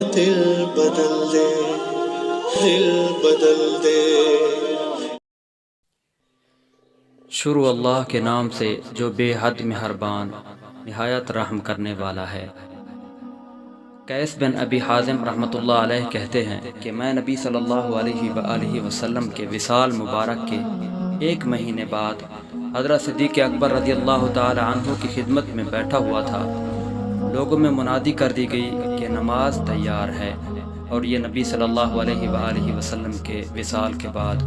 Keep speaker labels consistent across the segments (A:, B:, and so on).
A: دل بدل دے، دل بدل دے۔
B: شروع اللہ کے نام سے جو بے حد مہربان نہایت رحم کرنے والا ہے۔ قیس بن ابی حازم رحمۃ اللہ علیہ کہتے ہیں کہ میں نبی صلی اللہ علیہ وآلہ وسلم کے وصال مبارک کے 1 مہینے بعد حضرت صدیق اکبر رضی اللہ تعالی عنہ کی خدمت میں بیٹھا ہوا تھا۔ لوگوں میں منادی کر دی گئی کہ نماز تیار ہے، اور یہ نبی صلی اللہ علیہ وآلہ وسلم کے وصال کے بعد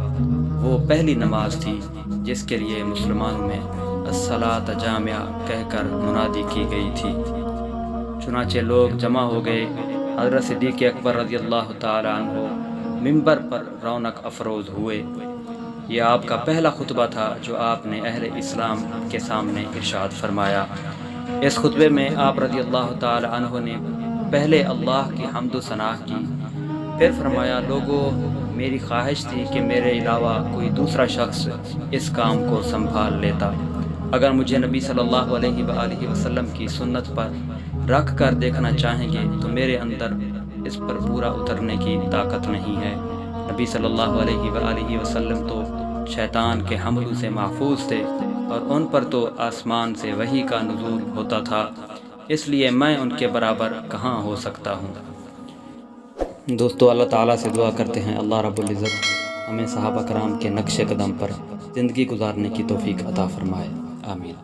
B: وہ پہلی نماز تھی جس کے لیے مسلمانوں میں الصلاۃ جامعہ کہہ کر منادی کی گئی تھی۔ چنانچہ لوگ جمع ہو گئے۔ حضرت صدیق اکبر رضی اللہ تعالی عنہ ممبر پر رونق افروز ہوئے۔ یہ آپ کا پہلا خطبہ تھا جو آپ نے اہل اسلام کے سامنے ارشاد فرمایا۔ اس خطبے میں آپ رضی اللہ تعالی عنہ نے پہلے اللہ کی حمد و ثنا کی، پھر فرمایا، لوگوں، میری خواہش تھی کہ میرے علاوہ کوئی دوسرا شخص اس کام کو سنبھال لیتا۔ اگر مجھے نبی صلی اللہ علیہ وآلہ وسلم کی سنت پر رکھ کر دیکھنا چاہیں گے تو میرے اندر اس پر پورا اترنے کی طاقت نہیں ہے۔ نبی صلی اللہ علیہ وآلہ وسلم تو شیطان کے حملوں سے محفوظ تھے، اور ان پر تو آسمان سے وحی کا نزول ہوتا تھا، اس لیے میں ان کے برابر کہاں ہو سکتا ہوں۔ دوستو، اللہ تعالیٰ سے دعا کرتے ہیں اللہ رب العزت ہمیں صحابہ کرام کے نقش قدم پر زندگی گزارنے کی توفیق عطا فرمائے، آمین۔